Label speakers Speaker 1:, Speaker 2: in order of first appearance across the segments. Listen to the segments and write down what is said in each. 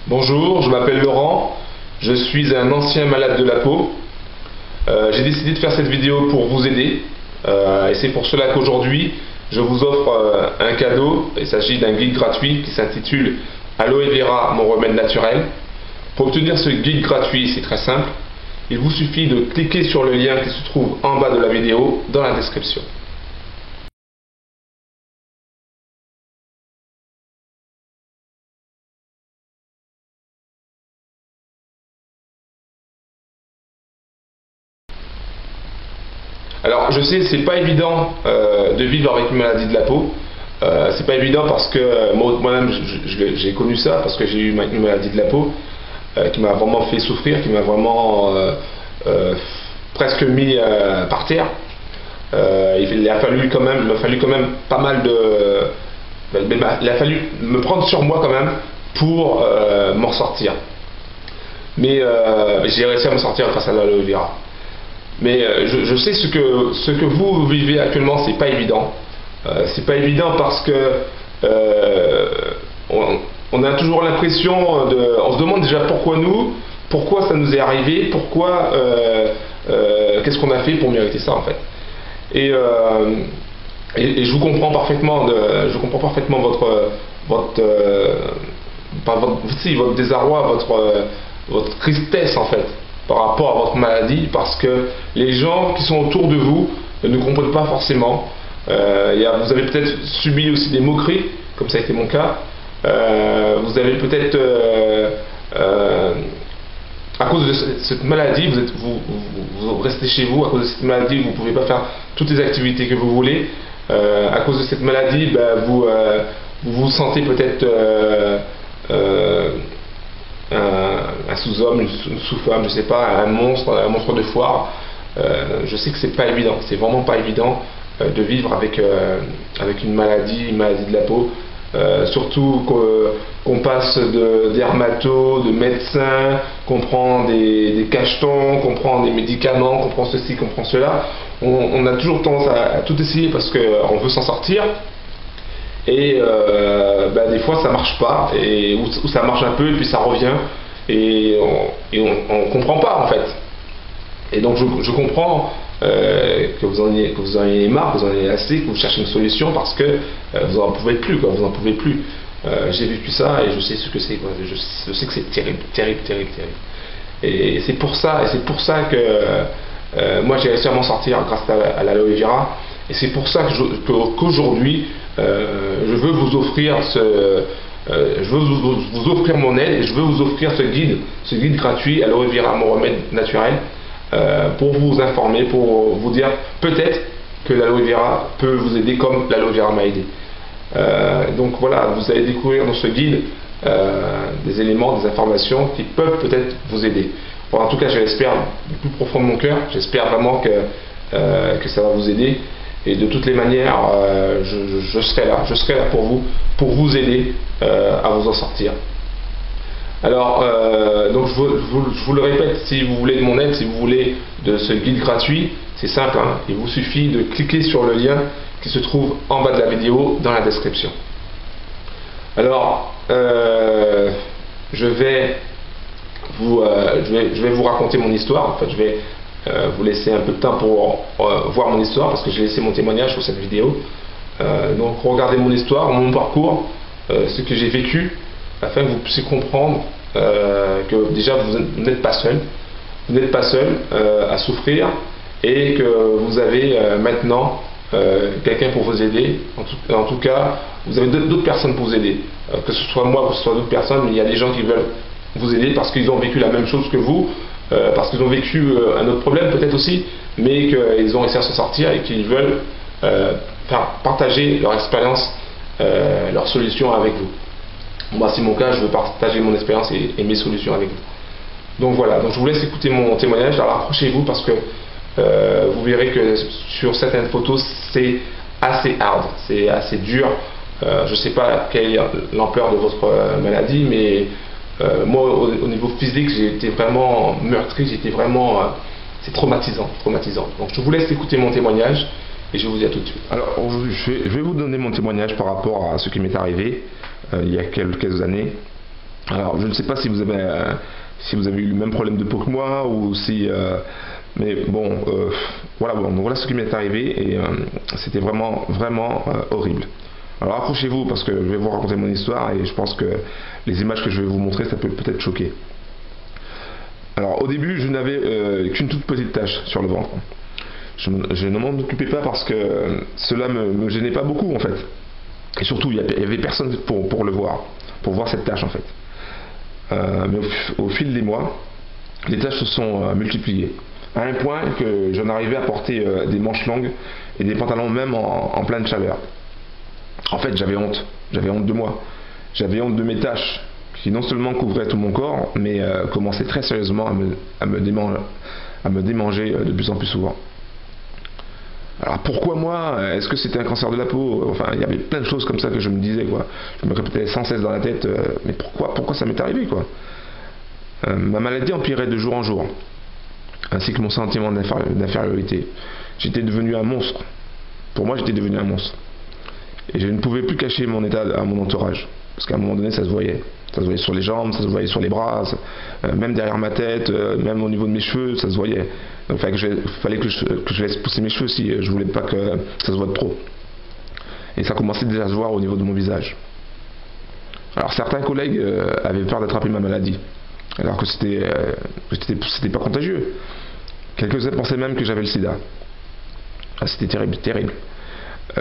Speaker 1: Bonjour, je m'appelle Laurent, je suis un ancien malade de la peau. J'ai décidé de faire cette vidéo pour vous aider et c'est pour cela qu'aujourd'hui je vous offre un cadeau. Il s'agit d'un guide gratuit qui s'intitule Aloe Vera, mon remède naturel. Pour obtenir ce guide gratuit, c'est très simple. Il vous suffit de cliquer sur le lien qui se trouve en bas de la vidéo dans la description. Alors je sais, c'est pas évident de vivre avec une maladie de la peau. C'est pas évident parce que moi-même j'ai connu ça, parce que j'ai eu une maladie de la peau qui m'a vraiment fait souffrir, qui m'a vraiment presque mis par terre. Il a fallu quand même pas mal de... Il a fallu me prendre sur moi quand même pour m'en sortir. Mais j'ai réussi à m'en sortir grâce à l'aloe vera. Mais je sais ce que vous vivez actuellement, c'est pas évident. C'est pas évident parce que on a toujours l'impression on se demande déjà pourquoi ça nous est arrivé, qu'est-ce qu'on a fait pour mériter ça en fait. Et je vous comprends parfaitement, votre désarroi, votre tristesse en fait par rapport à votre maladie, parce que les gens qui sont autour de vous ne comprennent pas forcément. Vous avez peut-être subi aussi des moqueries, comme ça a été mon cas. Vous avez peut-être, à cause de cette maladie, vous restez chez vous. À cause de cette maladie, vous ne pouvez pas faire toutes les activités que vous voulez. À cause de cette maladie, vous vous sentez peut-être un sous-homme, une sous-femme, je sais pas, un monstre de foire. Je sais que c'est pas évident, c'est vraiment pas évident de vivre avec une maladie de la peau. Surtout qu'on passe de dermato, de médecin, qu'on prend des cachetons, qu'on prend des médicaments, qu'on prend ceci, qu'on prend cela. On a toujours tendance à tout essayer parce qu'on veut s'en sortir. Et des fois ça marche pas, ou ça marche un peu et puis ça revient, et on comprend pas en fait. Et donc je comprends que vous en ayez marre, que vous en ayez assez, que vous cherchez une solution parce que vous en pouvez plus, quoi, vous en pouvez plus. J'ai vécu ça et je sais ce que c'est, quoi. Je sais que c'est terrible, terrible, terrible, terrible. Et c'est pour ça que moi j'ai réussi à m'en sortir grâce à l'aloe vera. Et c'est pour ça qu'aujourd'hui, je veux vous offrir vous offrir mon aide, et je veux vous offrir ce guide gratuit Aloe Vera, mon remède naturel, pour vous informer, pour vous dire peut-être que l'aloe vera peut vous aider comme l'aloe vera m'a aidé. Donc voilà, vous allez découvrir dans ce guide des éléments, des informations qui peuvent peut-être vous aider. Bon, en tout cas, je l'espère du plus profond de mon cœur. J'espère vraiment que ça va vous aider. Et de toutes les manières, je serai là pour vous aider à vous en sortir. Alors, donc je vous le répète, si vous voulez de mon aide, si vous voulez de ce guide gratuit, c'est simple, hein, il vous suffit de cliquer sur le lien qui se trouve en bas de la vidéo dans la description. Alors, je vais vous raconter mon histoire. En fait, je vais vous laisser un peu de temps pour voir mon histoire, parce que j'ai laissé mon témoignage sur cette vidéo. Donc regardez mon histoire, mon parcours, ce que j'ai vécu, afin que vous puissiez comprendre que déjà vous n'êtes pas seul, à souffrir, et que vous avez maintenant quelqu'un pour vous aider. En tout cas, vous avez d'autres personnes pour vous aider, que ce soit moi, que ce soit d'autres personnes, mais il y a des gens qui veulent vous aider parce qu'ils ont vécu la même chose que vous, parce qu'ils ont vécu un autre problème peut-être aussi, mais qu'ils ont réussi à s'en sortir et qu'ils veulent partager leur expérience, leurs solutions avec vous. Moi, c'est mon cas, je veux partager mon expérience et mes solutions avec vous. Donc voilà, donc je vous laisse écouter mon témoignage. Alors accrochez-vous parce que vous verrez que sur certaines photos c'est assez hard, c'est assez dur. Je ne sais pas quelle est l'ampleur de votre maladie, mais moi au niveau physique j'ai été vraiment meurtri, c'est traumatisant. Donc je vous laisse écouter mon témoignage et je vous dis à tout de suite. Alors je vais vous donner mon témoignage par rapport à ce qui m'est arrivé il y a quelques années. Alors je ne sais pas si si vous avez eu le même problème de peau que moi ou si mais bon voilà, bon, donc voilà ce qui m'est arrivé et c'était vraiment horrible. Alors accrochez-vous parce que je vais vous raconter mon histoire et je pense que les images que je vais vous montrer ça peut peut-être choquer. Alors au début je n'avais qu'une toute petite tache sur le ventre. Je ne m'en occupais pas parce que cela me gênait pas beaucoup en fait. Et surtout il y avait personne pour le voir, pour voir cette tache en fait. Mais au fil des mois, les tâches se sont multipliées. À un point que j'en arrivais à porter des manches longues et des pantalons même en pleine chaleur. En fait, j'avais honte de moi. J'avais honte de mes tâches qui non seulement couvraient tout mon corps, mais commençaient très sérieusement à me démanger de plus en plus souvent. Alors pourquoi moi? Est-ce que c'était un cancer de la peau? Enfin, il y avait plein de choses comme ça que je me disais, quoi. Je me répétais sans cesse dans la tête, mais pourquoi ça m'est arrivé, quoi? Ma maladie empirait de jour en jour, ainsi que mon sentiment d'infériorité. J'étais devenu un monstre. Pour moi, j'étais devenu un monstre. Et je ne pouvais plus cacher mon état à mon entourage, parce qu'à un moment donné, ça se voyait. Ça se voyait sur les jambes, ça se voyait sur les bras, même derrière ma tête, même au niveau de mes cheveux, ça se voyait. Donc il fallait que je laisse pousser mes cheveux si je voulais pas que ça se voie de trop. Et ça commençait déjà à se voir au niveau de mon visage. Alors certains collègues avaient peur d'attraper ma maladie, alors que c'était pas contagieux. Quelques-uns pensaient même que j'avais le sida. Ah, c'était terrible, terrible.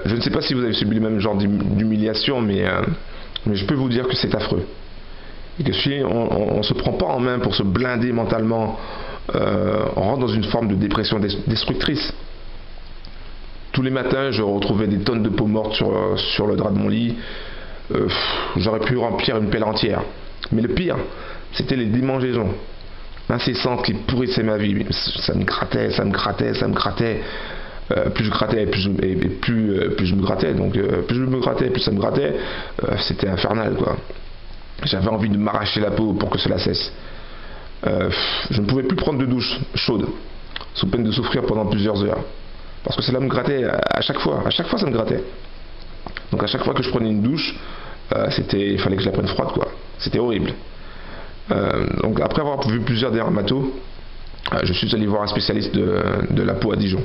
Speaker 1: Je ne sais pas si vous avez subi le même genre d'humiliation, mais je peux vous dire que c'est affreux. Et que si on ne se prend pas en main pour se blinder mentalement, on rentre dans une forme de dépression destructrice. Tous les matins, je retrouvais des tonnes de peau morte sur le drap de mon lit. J'aurais pu remplir une pelle entière. Mais le pire, c'était les démangeaisons incessantes qui pourrissaient ma vie. Ça me grattait, ça me grattait, ça me grattait. Plus je grattais, plus je me grattais. Donc plus je me grattais, plus ça me grattait. C'était infernal, quoi. J'avais envie de m'arracher la peau pour que cela cesse. Je ne pouvais plus prendre de douche chaude, sous peine de souffrir pendant plusieurs heures. Parce que cela me grattait à chaque fois ça me grattait. Donc à chaque fois que je prenais une douche, il fallait que je la prenne froide, quoi. C'était horrible. Donc après avoir vu plusieurs dermatos, je suis allé voir un spécialiste de la peau à Dijon.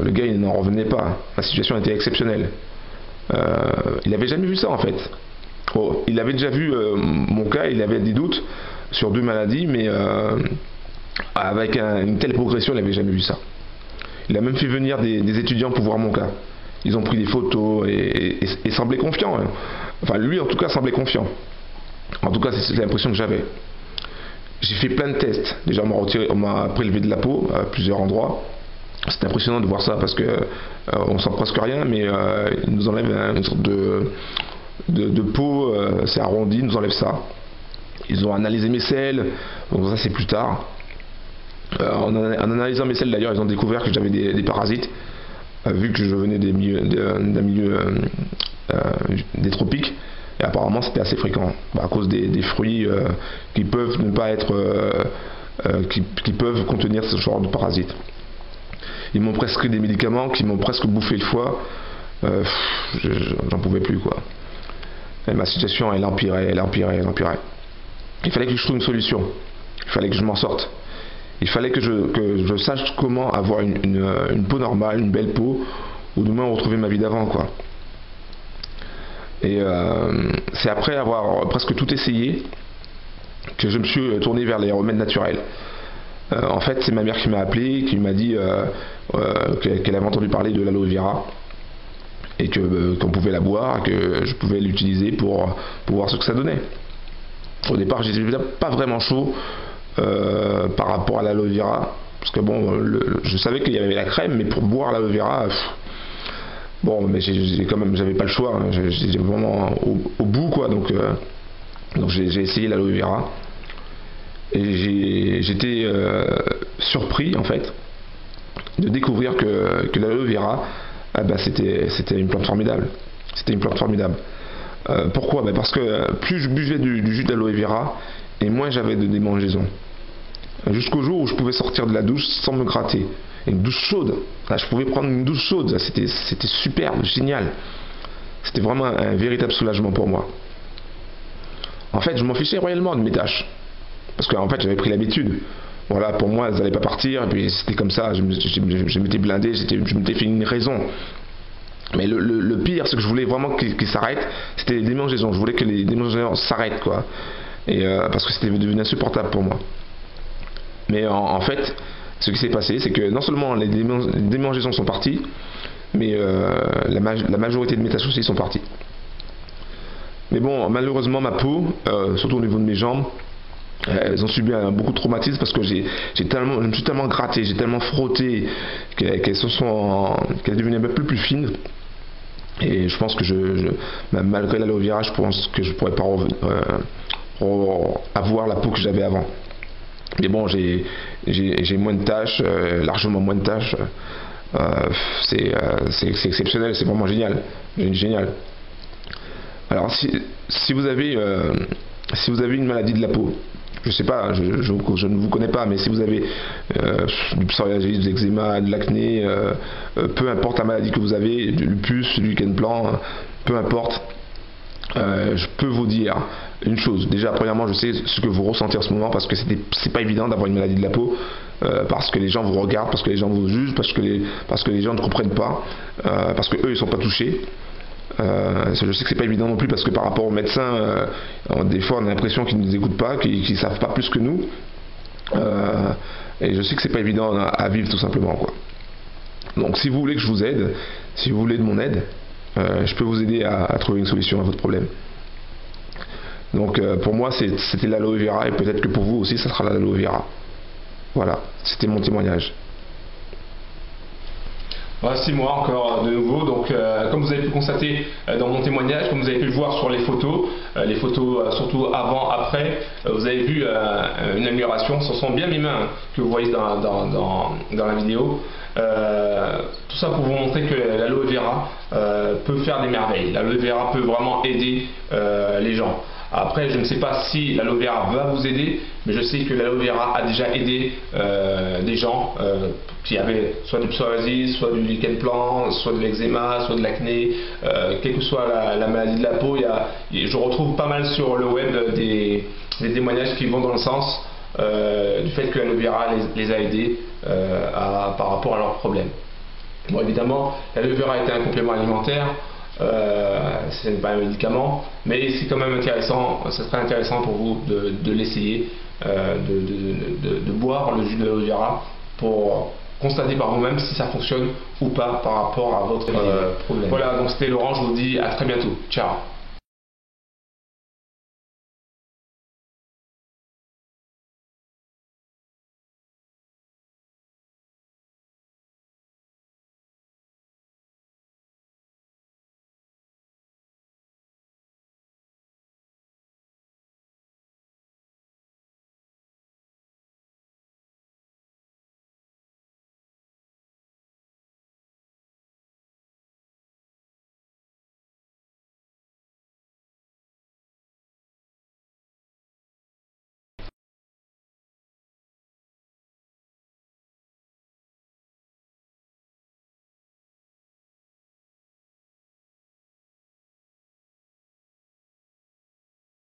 Speaker 1: Le gars, il n'en revenait pas. La situation était exceptionnelle. Il n'avait jamais vu ça en fait. Oh, il avait déjà vu mon cas, il avait des doutes sur 2 maladies, mais avec une telle progression, il n'avait jamais vu ça. Il a même fait venir des étudiants pour voir mon cas. Ils ont pris des photos et semblaient confiants. Hein. Enfin, lui en tout cas semblait confiant. En tout cas, c'est l'impression que j'avais. J'ai fait plein de tests. Déjà, on m'a prélevé de la peau à plusieurs endroits. C'est impressionnant de voir ça parce que on sent presque rien, mais ils nous enlèvent une sorte de peau, c'est arrondi, ils nous enlèvent ça. Ils ont analysé mes selles, donc ça c'est plus tard. En analysant mes selles d'ailleurs, ils ont découvert que j'avais des parasites, vu que je venais d'un milieu des tropiques, et apparemment c'était assez fréquent, à cause des fruits qui peuvent ne pas être, qui peuvent contenir ce genre de parasites. Ils m'ont prescrit des médicaments qui m'ont presque bouffé le foie. J'en pouvais plus, quoi. Et ma situation, elle empirait. Il fallait que je trouve une solution. Il fallait que je m'en sorte. Il fallait que je sache comment avoir une peau normale, une belle peau, ou du moins retrouver ma vie d'avant, quoi. Et c'est après avoir presque tout essayé que je me suis tourné vers les remèdes naturels. En fait, c'est ma mère qui m'a appelé, qui m'a dit qu'elle avait entendu parler de l'aloe vera et qu'on pouvait la boire, que je pouvais l'utiliser pour voir ce que ça donnait. Au départ, j'étais pas vraiment chaud par rapport à l'aloe vera, parce que bon, je savais qu'il y avait la crème, mais pour boire l'aloe vera, bon, mais j'avais pas le choix, hein, j'étais vraiment au bout, quoi. Donc j'ai essayé l'aloe vera. Et j'étais surpris en fait de découvrir que l'aloe vera, c'était une plante formidable. Pourquoi? Parce que plus je buvais du jus d'aloe vera, et moins j'avais de démangeaisons. Jusqu'au jour où je pouvais sortir de la douche sans me gratter. Et une douche chaude. Là, je pouvais prendre une douche chaude. C'était superbe, génial. C'était vraiment un véritable soulagement pour moi. en fait, je m'en fichais royalement de mes tâches. Parce qu'en fait, j'avais pris l'habitude. Voilà, pour moi, elles n'allaient pas partir, et puis c'était comme ça, je m'étais blindé, je m'étais fait une raison. Mais le pire, c'est que je voulais vraiment qu'ils s'arrêtent, c'était les démangeaisons. Je voulais que les démangeaisons s'arrêtent, quoi. Et parce que c'était devenu insupportable pour moi. Mais en fait, ce qui s'est passé, c'est que non seulement les démangeaisons sont parties, mais la majorité de mes tâches aussi sont parties. Mais bon, malheureusement, ma peau, surtout au niveau de mes jambes, elles ont subi beaucoup de traumatisme parce que je me suis tellement gratté, j'ai tellement frotté qu'elles sont devenues un peu plus fines. Et je pense que malgré l'aloe vera, je pense que je pourrais pas avoir la peau que j'avais avant. Mais bon, j'ai moins de taches, largement moins de taches. C'est exceptionnel, c'est vraiment génial. Génial. Alors si vous avez une maladie de la peau, je sais pas, je ne vous connais pas, mais si vous avez du psoriasis, de l'eczéma, de l'acné, peu importe la maladie que vous avez, du lupus, du lichen plantar, peu importe, je peux vous dire une chose. Déjà, premièrement, je sais ce que vous ressentez en ce moment parce que c'est pas évident d'avoir une maladie de la peau, parce que les gens vous regardent, parce que les gens vous jugent, parce que les gens ne comprennent pas, parce que eux ils sont pas touchés. Je sais que c'est pas évident non plus parce que par rapport aux médecins, des fois on a l'impression qu'ils ne nous écoutent pas, qu'ils savent pas plus que nous. Et je sais que c'est pas évident à vivre tout simplement, quoi. Donc si vous voulez que je vous aide, si vous voulez de mon aide, je peux vous aider à trouver une solution à votre problème. Donc pour moi c'était l'aloe vera et peut-être que pour vous aussi ça sera l'aloe vera. Voilà, c'était mon témoignage. Voici moi encore de nouveau, donc comme vous avez pu constater dans mon témoignage, comme vous avez pu le voir sur les photos surtout avant, après, vous avez vu une amélioration. Ce sont bien mes mains que vous voyez dans la vidéo. Tout ça pour vous montrer que l'aloe vera peut faire des merveilles. L'aloe vera peut vraiment aider les gens. Après, je ne sais pas si l'aloe vera va vous aider, mais je sais que l'aloe vera a déjà aidé des gens qui avaient soit du psoriasis, soit du lichen plantar, soit de l'eczéma, soit de l'acné, quelle que soit la maladie de la peau. Je retrouve pas mal sur le web des témoignages qui vont dans le sens du fait que l'aloe vera les a aidés par rapport à leurs problèmes. Bon, évidemment, l'aloe vera était un complément alimentaire. Ce n'est pas un médicament, mais c'est quand même intéressant, ce serait intéressant pour vous de l'essayer, de boire le jus de l'aloe vera pour constater par vous-même si ça fonctionne ou pas par rapport à votre problème. Voilà, donc c'était Laurent, je vous dis à très bientôt. Ciao.